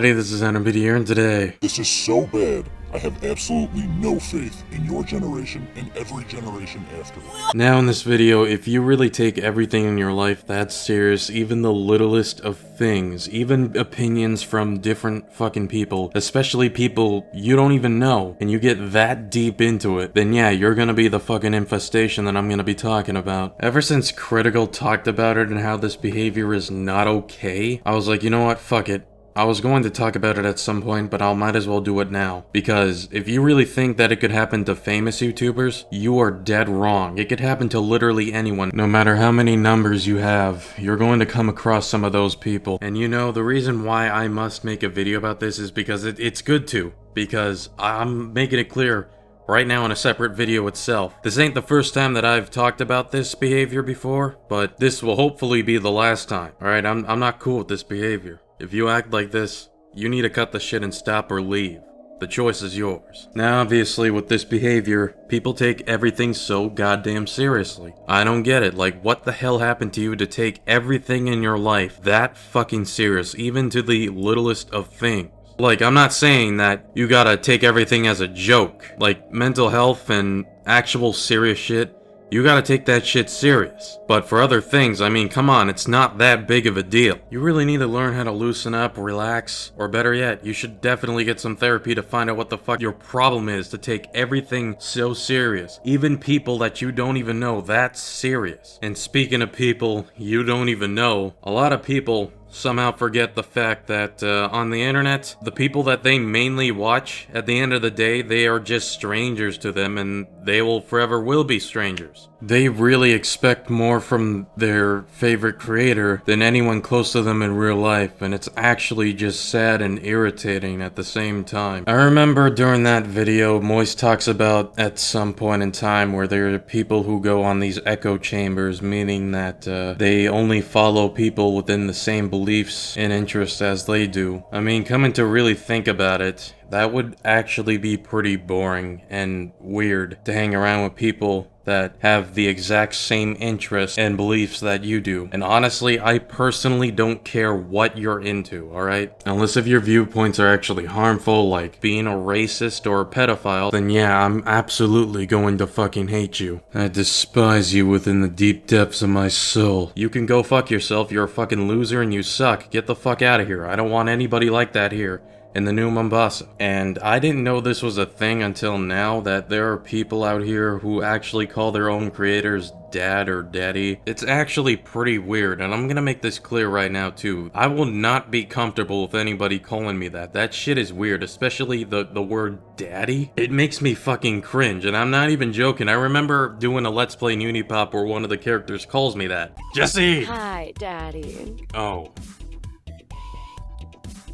everybody, this is N.M.P.D here, and today... This is so bad, I have absolutely no faith in your generation and every generation after. Now in this video, if you really take everything in your life that serious, even the littlest of things, even opinions from different fucking people, especially people you don't even know, and you get that deep into it, then yeah, you're gonna be the fucking infestation that I'm gonna be talking about. Ever since Critical talked about it and how this behavior is not okay, I was like, you know what, fuck it. I was going to talk about it at some point, but I might as well do it now. Because if you really think that it could happen to famous YouTubers, you are dead wrong. It could happen to literally anyone. No matter how many numbers you have, you're going to come across some of those people. And you know, the reason why I must make a video about this is because it's good to. Because I'm making it clear right now in a separate video itself. This ain't the first time that I've talked about this behavior before, but this will hopefully be the last time. Alright, I'm not cool with this behavior. If you act like this, you need to cut the shit and stop or leave. The choice is yours. Now obviously with this behavior, people take everything so goddamn seriously. I don't get it, like what the hell happened to you to take everything in your life that fucking serious, even to the littlest of things? Like, I'm not saying that you gotta take everything as a joke. Like, mental health and actual serious shit, you gotta take that shit serious. But for other things, I mean, come on, it's not that big of a deal. You really need to learn how to loosen up, relax, or better yet, you should definitely get some therapy to find out what the fuck your problem is to take everything so serious. Even people that you don't even know, that's serious. And speaking of people you don't even know, a lot of people somehow forget the fact that on the internet, the people that they mainly watch, at the end of the day, they are just strangers to them and they will forever will be strangers. They really expect more from their favorite creator than anyone close to them in real life, and it's actually just sad and irritating at the same time. I remember during that video, Moist talks about at some point in time where there are people who go on these echo chambers, meaning that they only follow people within the same beliefs and interests as they do. I mean, coming to really think about it, that would actually be pretty boring and weird to hang around with people that have the exact same interests and beliefs that you do. And honestly, I personally don't care what you're into, alright? Unless if your viewpoints are actually harmful, like being a racist or a pedophile, then yeah, I'm absolutely going to fucking hate you. I despise you within the deep depths of my soul. You can go fuck yourself, you're a fucking loser and you suck. Get the fuck out of here. I don't want anybody like that here in the new Mombasa. And I didn't know this was a thing until now, that there are people out here who actually call their own creators dad or daddy. It's actually pretty weird, and I'm gonna make this clear right now too. I will not be comfortable with anybody calling me that. That shit is weird, especially the word daddy. It makes me fucking cringe, and I'm not even joking. I remember doing a Let's Play Unipop where one of the characters calls me that. Jesse! Hi, daddy. Oh.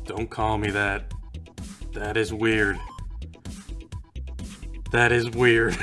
Don't call me that. That is weird. That is weird.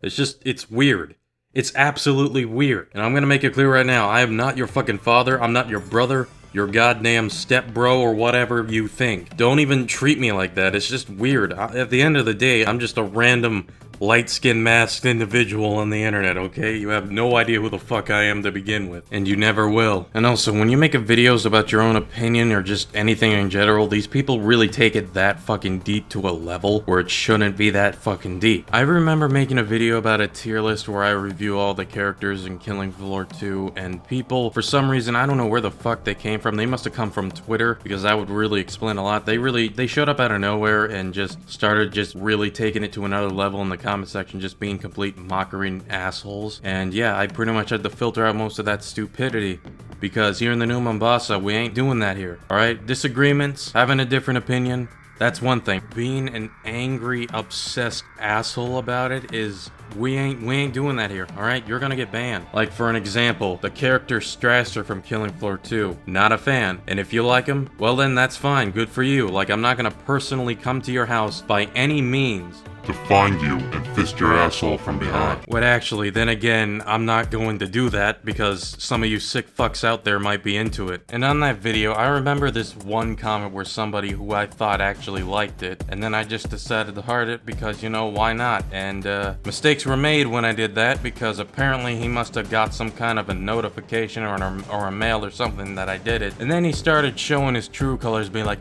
It's weird. It's absolutely weird. And I'm gonna make it clear right now, I am not your fucking father, I'm not your brother, your goddamn stepbro, or whatever you think. Don't even treat me like that, it's just weird. At the end of the day, I'm just a random light-skinned masked individual on the internet, okay? You have no idea who the fuck I am to begin with, and you never will. And also, when you make videos about your own opinion or just anything in general, these people really take it that fucking deep to a level where it shouldn't be that fucking deep. I remember making a video about a tier list where I review all the characters in Killing Floor 2, and people, for some reason, I don't know where the fuck they came from. They must have come from Twitter, because that would really explain a lot. They showed up out of nowhere and just started just really taking it to another level in the comment section, just being complete mockery assholes. And yeah, I pretty much had to filter out most of that stupidity, because here in the new Mombasa, we ain't doing that here, alright? Disagreements, having a different opinion, that's one thing. Being an angry, obsessed asshole about it is, we ain't doing that here, alright? You're gonna get banned. Like, for an example, the character Strasser from Killing Floor 2. Not a fan. And if you like him, well then that's fine, good for you. Like, I'm not gonna personally come to your house by any means to find you and fist your asshole from behind. But actually, then again, I'm not going to do that because some of you sick fucks out there might be into it. And on that video, I remember this one comment where somebody who I thought actually liked it, and then I just decided to heart it because, you know, why not? And mistakes were made when I did that because apparently he must have got some kind of a notification or a mail or something that I did it. And then he started showing his true colors, being like,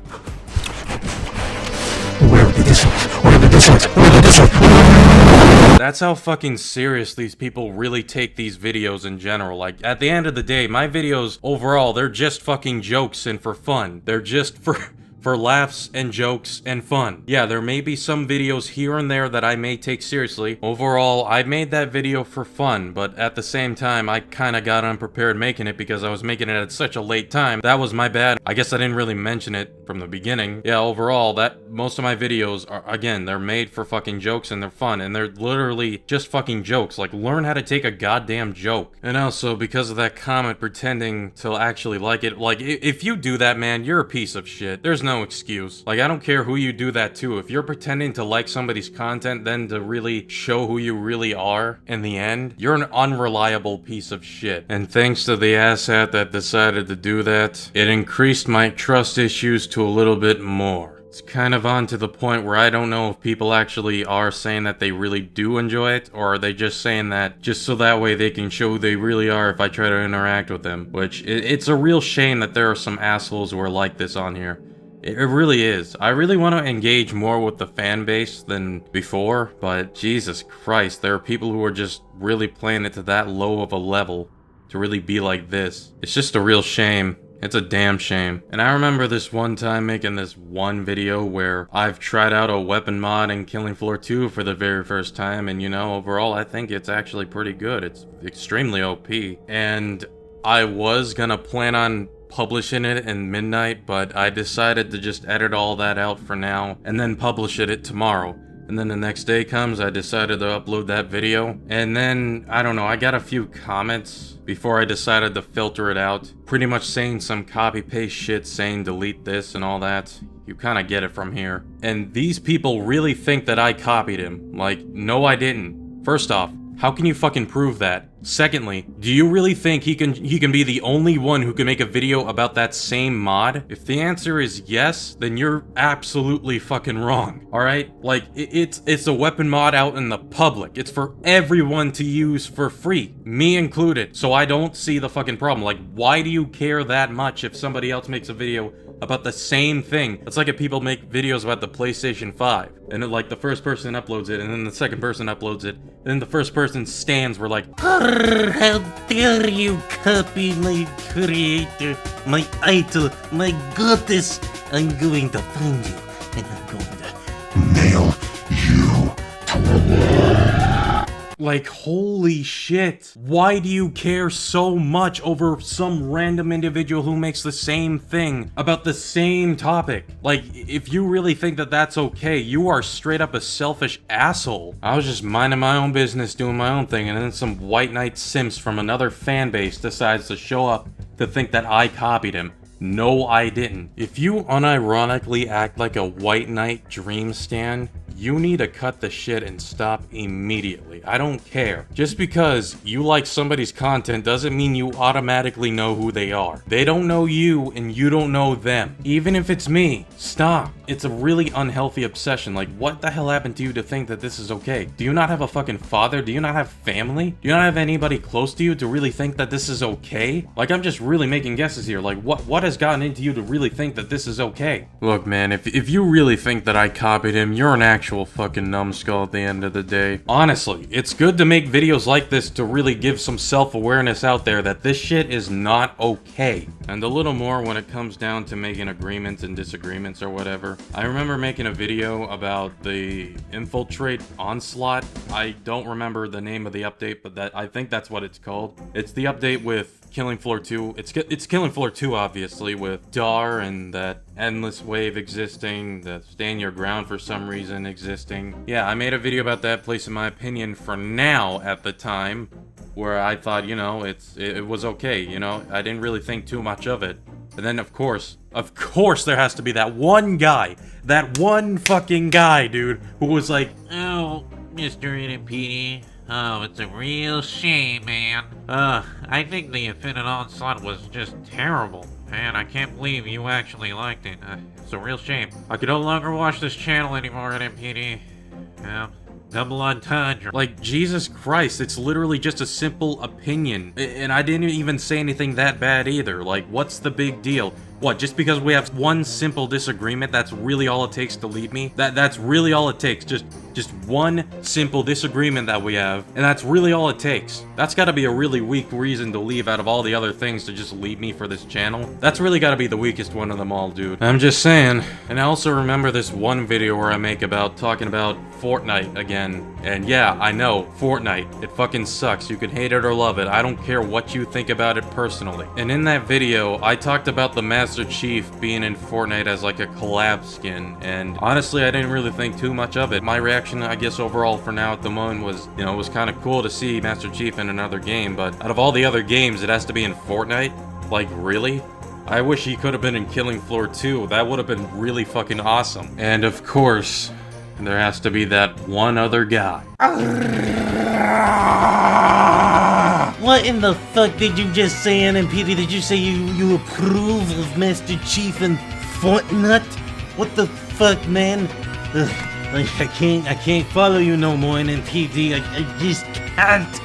that's how fucking serious these people really take these videos in general. Like, at the end of the day, my videos overall, they're just fucking jokes and for fun. They're just for laughs and jokes and fun. Yeah, there may be some videos here and there that I may take seriously. Overall, I made that video for fun, but at the same time, I kinda got unprepared making it because I was making it at such a late time. That was my bad. I guess I didn't really mention it from the beginning. Yeah, overall, most of my videos are, again, they're made for fucking jokes and they're fun, and they're literally just fucking jokes. Like, learn how to take a goddamn joke. And also, because of that comment pretending to actually like it, like, if you do that, man, you're a piece of shit. There's no excuse. Like, I don't care who you do that to. If you're pretending to like somebody's content, then to really show who you really are in the end, you're an unreliable piece of shit. And thanks to the asshat that decided to do that, it increased my trust issues to a little bit more. It's kind of on to the point where I don't know if people actually are saying that they really do enjoy it, or are they just saying that just so that way they can show who they really are if I try to interact with them. Which, it's a real shame that there are some assholes who are like this on here. It really is. I really want to engage more with the fan base than before, but Jesus Christ, there are people who are just really playing it to that low of a level to really be like this. It's just a real shame. It's a damn shame. And I remember this one time making this one video where I've tried out a weapon mod in Killing Floor 2 for the very first time, and you know, overall I think it's actually pretty good. It's extremely OP. And I was gonna plan on publishing it in midnight, but I decided to just edit all that out for now and then publish it tomorrow. And then the next day comes, I decided to upload that video, and then, I don't know, I got a few comments before I decided to filter it out, pretty much saying some copy-paste shit saying delete this and all that. You kind of get it from here. And these people really think that I copied him. Like, no I didn't. First off, how can you fucking prove that? Secondly, do you really think he can be the only one who can make a video about that same mod? If the answer is yes, then you're absolutely fucking wrong. Alright? Like, it's a weapon mod out in the public. It's for everyone to use for free. Me included. So I don't see the fucking problem. Like, why do you care that much if somebody else makes a video about the same thing? It's like if people make videos about the PlayStation 5, and like the first person uploads it, and then the second person uploads it, and then the first person stands were like, how dare you copy my creator, my idol, my goddess. I'm going to find you, and I'm going to nail you to a wall. Like, holy shit. Why do you care so much over some random individual who makes the same thing about the same topic? Like, if you really think that that's okay, you are straight up a selfish asshole. I was just minding my own business, doing my own thing, and then some white knight simps from another fan base decides to show up to think that I copied him. No, I didn't. If you unironically act like a white knight dream stan, you need to cut the shit and stop immediately. I don't care. Just because you like somebody's content doesn't mean you automatically know who they are. They don't know you and you don't know them. Even if it's me, stop. It's a really unhealthy obsession. Like, what the hell happened to you to think that this is okay? Do you not have a fucking father? Do you not have family? Do you not have anybody close to you to really think that this is okay? Like, I'm just really making guesses here. Like, what has gotten into you to really think that this is okay? Look, man, if you really think that I copied him, you're an actual fucking numbskull at the end of the day. Honestly, it's good to make videos like this to really give some self-awareness out there that this shit is not okay. And a little more when it comes down to making agreements and disagreements or whatever. I remember making a video about the Infiltrate Onslaught. I don't remember the name of the update, but I think that's what it's called. It's the update with Killing Floor 2. It's Killing Floor 2, obviously, with Dar and that endless wave existing, the stand your ground for some reason existing. Yeah, I made a video about that place in my opinion for now at the time, where I thought, you know, it was okay, you know? I didn't really think too much of it. And then, of course, there has to be that one guy, that one fucking guy, dude, who was like, oh, Mr. N.M.P.D. Oh, it's a real shame, man. I think the Infinite Onslaught was just terrible. Man, I can't believe you actually liked it. It's a real shame. I can no longer watch this channel anymore, N.M.P.D. Double entendre. Like, Jesus Christ, it's literally just a simple opinion. And I didn't even say anything that bad either. Like, what's the big deal? What, just because we have one simple disagreement, that's really all it takes to leave me? That's really all it takes. Just one simple disagreement that we have, and that's really all it takes. That's gotta be a really weak reason to leave out of all the other things to just leave me for this channel. That's really gotta be the weakest one of them all, dude. I'm just saying. And I also remember this one video where I make about talking about Fortnite again. And yeah, I know, Fortnite. It fucking sucks. You can hate it or love it. I don't care what you think about it personally. And in that video, I talked about the Master Chief being in Fortnite as like a collab skin. And honestly, I didn't really think too much of it. My reaction, I guess, overall for now at the moment was, you know, it was kind of cool to see Master Chief in another game. But out of all the other games, it has to be in Fortnite? Like, really? I wish he could have been in Killing Floor 2. That would have been really fucking awesome. And of course, there has to be that one other guy. What in the fuck did you just say, N.M.P.D? Did you say you approve of Master Chief and Fortnite? What the fuck, man? Like, I can't follow you no more, N.M.P.D. I just can't.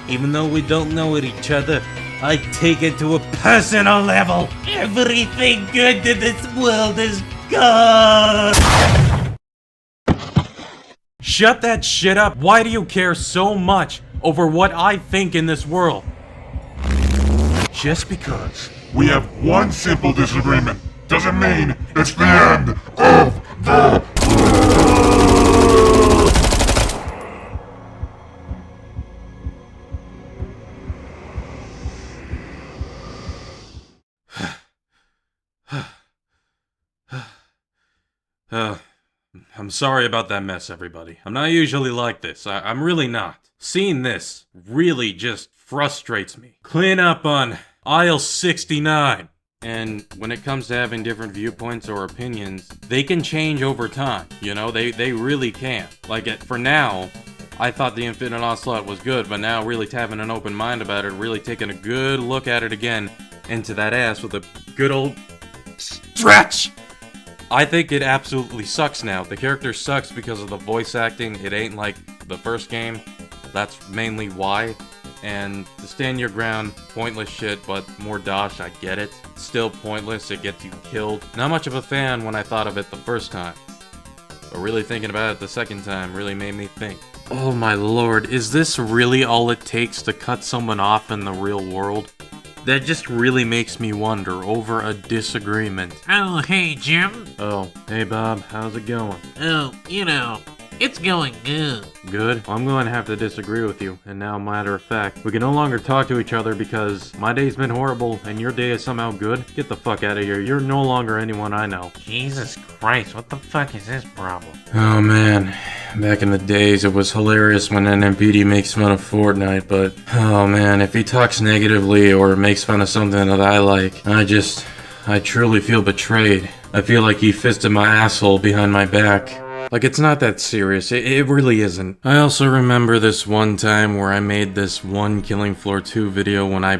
Even though we don't know each other, I take it to a personal level. Everything good in this world is gone. Shut that shit up! Why do you care so much over what I think in this world? Just because we have one simple disagreement doesn't mean it's the end of the I'm sorry about that mess, everybody. I'm not usually like this. I'm really not. Seeing this really just frustrates me. Clean up on aisle 69. And when it comes to having different viewpoints or opinions, they can change over time. You know, they really can. Like, for now, I thought the Infinite Onslaught was good, but now really having an open mind about it, really taking a good look at it again, into that ass with a good old stretch! I think it absolutely sucks now. The character sucks because of the voice acting. It ain't like the first game. That's mainly why. And to stand your ground, pointless shit, but more dosh, I get it. Still pointless, it gets you killed. Not much of a fan when I thought of it the first time. But really thinking about it the second time really made me think. Oh my lord, is this really all it takes to cut someone off in the real world? That just really makes me wonder over a disagreement. Oh, hey, Jim. Oh, hey Bob, how's it going? Oh, you know, it's going good. Good? Well, I'm going to have to disagree with you, and now, matter of fact, we can no longer talk to each other because my day's been horrible and your day is somehow good. Get the fuck out of here, you're no longer anyone I know. Jesus Christ, what the fuck is this problem? Oh man, back in the days it was hilarious when N.M.P.D makes fun of Fortnite, but oh man, if he talks negatively or makes fun of something that I like, I truly feel betrayed. I feel like he fisted my asshole behind my back. Like, it's not that serious, it really isn't. I also remember this one time where I made this one Killing Floor 2 video when I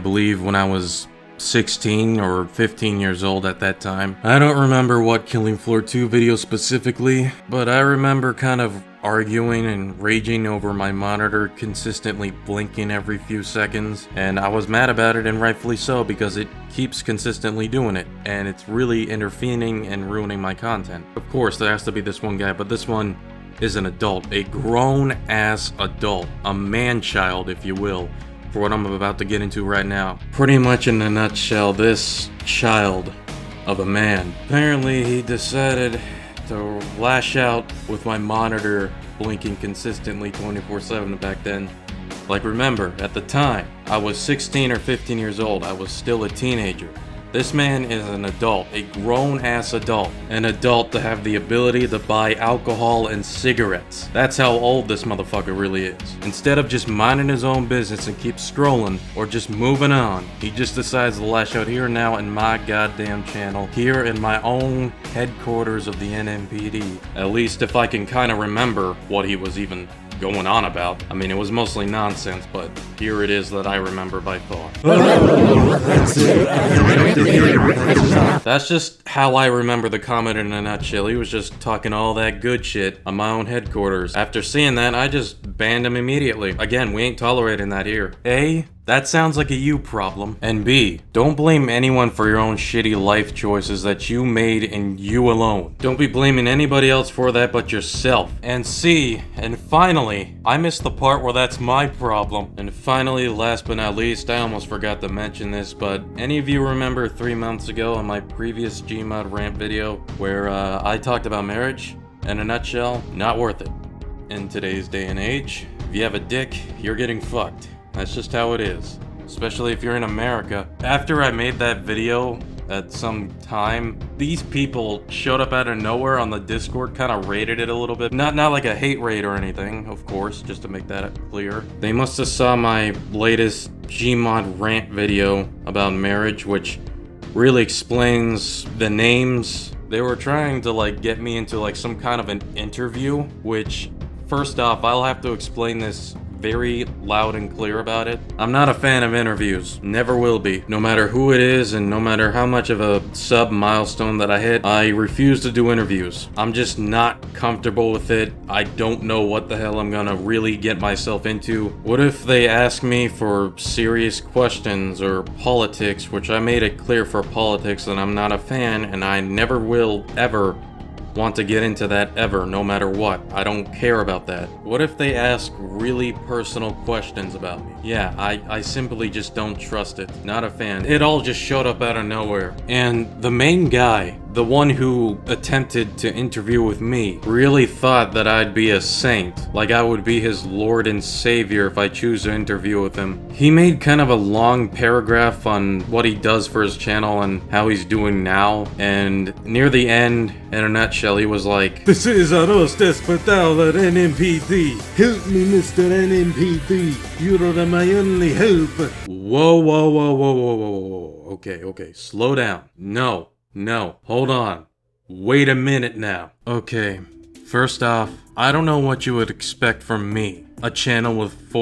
was 16 or 15 years old at that time. I don't remember what Killing Floor 2 video specifically, but I remember kind of arguing and raging over my monitor consistently blinking every few seconds, and I was mad about it, and rightfully so, because it keeps consistently doing it, and it's really interfering and ruining my content. Of course, there has to be this one guy, but this one is an adult, a grown-ass adult, a man-child, if you will, for what I'm about to get into right now. Pretty much in a nutshell, this child of a man, apparently he decided to lash out with my monitor blinking consistently 24/7 back then. Like, remember, at the time, I was 16 or 15 years old. I was still a teenager. This man is an adult, a grown-ass adult. An adult to have the ability to buy alcohol and cigarettes. That's how old this motherfucker really is. Instead of just minding his own business and keep scrolling, or just moving on, he just decides to lash out here and now in my goddamn channel, here in my own headquarters of the N.M.P.D. At least if I can kind of remember what he was even going on about. I mean, it was mostly nonsense, but here it is that I remember by far. That's just how I remember the comment in a nutshell. He was just talking all that good shit on my own headquarters. After seeing that, I just banned him immediately. Again, we ain't tolerating that here. A, that sounds like a you problem. And B, don't blame anyone for your own shitty life choices that you made and you alone. Don't be blaming anybody else for that but yourself. And C, and finally, I missed the part where that's my problem. And finally, last but not least, I almost forgot to mention this, but any of you remember 3 months ago on my previous GMod rant video where I talked about marriage? In a nutshell, not worth it. In today's day and age, if you have a dick, you're getting fucked. That's just how it is. Especially if you're in America. After I made that video at some time, these people showed up out of nowhere on the Discord, kind of rated it a little bit. Not like a hate raid or anything, of course, just to make that clear. They must have saw my latest GMod rant video about marriage, which really explains the names. They were trying to like get me into like some kind of an interview, which first off, I'll have to explain this very loud and clear about it. I'm not a fan of interviews. Never will be. No matter who it is and no matter how much of a sub milestone that I hit, I refuse to do interviews. I'm just not comfortable with it. I don't know what the hell I'm gonna really get myself into. What if they ask me for serious questions or politics, which I made it clear for politics that I'm not a fan and I never will ever want to get into that ever, no matter what. I don't care about that. What if they ask really personal questions about me? Yeah, I simply just don't trust it. Not a fan. It all just showed up out of nowhere. And the main guy, the one who attempted to interview with me, really thought that I'd be a saint. Like I would be his lord and savior if I choose to interview with him. He made kind of a long paragraph on what he does for his channel and how he's doing now. And near the end, in a nutshell, he was like, This is a roast desperado at N.M.P.D. Help me, Mr. N.M.P.D. You're my only hope. whoa. Okay, slow down. No, hold on. Wait a minute now. Okay, first off, I don't know what you would expect from me. A channel with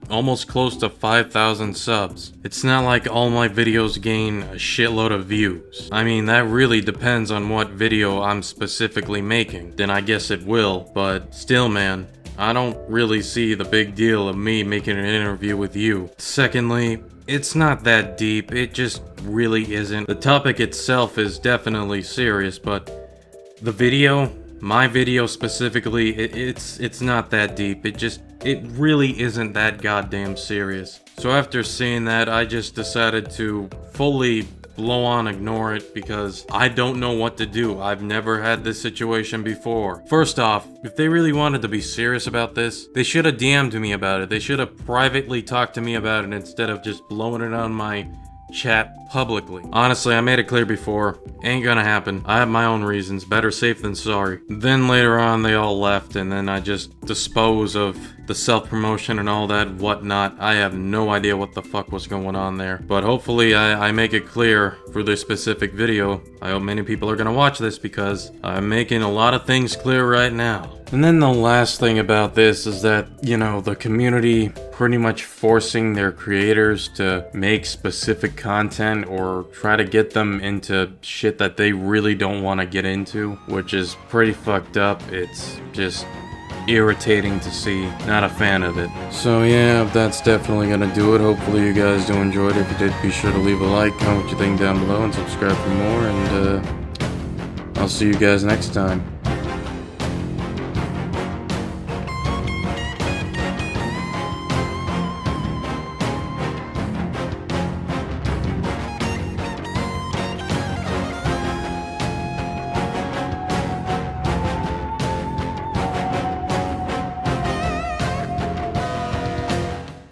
almost close to 5,000 subs. It's not like all my videos gain a shitload of views. I mean, that really depends on what video I'm specifically making. Then I guess it will, but still, man, I don't really see the big deal of me making an interview with you. Secondly, it's not that deep, it just really isn't. The topic itself is definitely serious, but the video, my video specifically, it's not that deep. It really isn't that goddamn serious. So after seeing that, I just decided to fully blow on, ignore it, because I don't know what to do. I've never had this situation before. First off, if they really wanted to be serious about this, they should have DM'd me about it. They should have privately talked to me about it instead of just blowing it on my chat publicly. Honestly, I made it clear before, ain't gonna happen. I have my own reasons, better safe than sorry. Then later on they all left and then I just dispose of the self-promotion and all that whatnot. I have no idea what the fuck was going on there. But hopefully I make it clear for this specific video. I hope many people are gonna watch this because I'm making a lot of things clear right now. And then the last thing about this is that, you know, the community pretty much forcing their creators to make specific content or try to get them into shit that they really don't want to get into, which is pretty fucked up. It's just irritating to see. Not a fan of it. So yeah, that's definitely gonna do it. Hopefully you guys do enjoy it. If you did, be sure to leave a like, comment what you think down below, and subscribe for more, and I'll see you guys next time.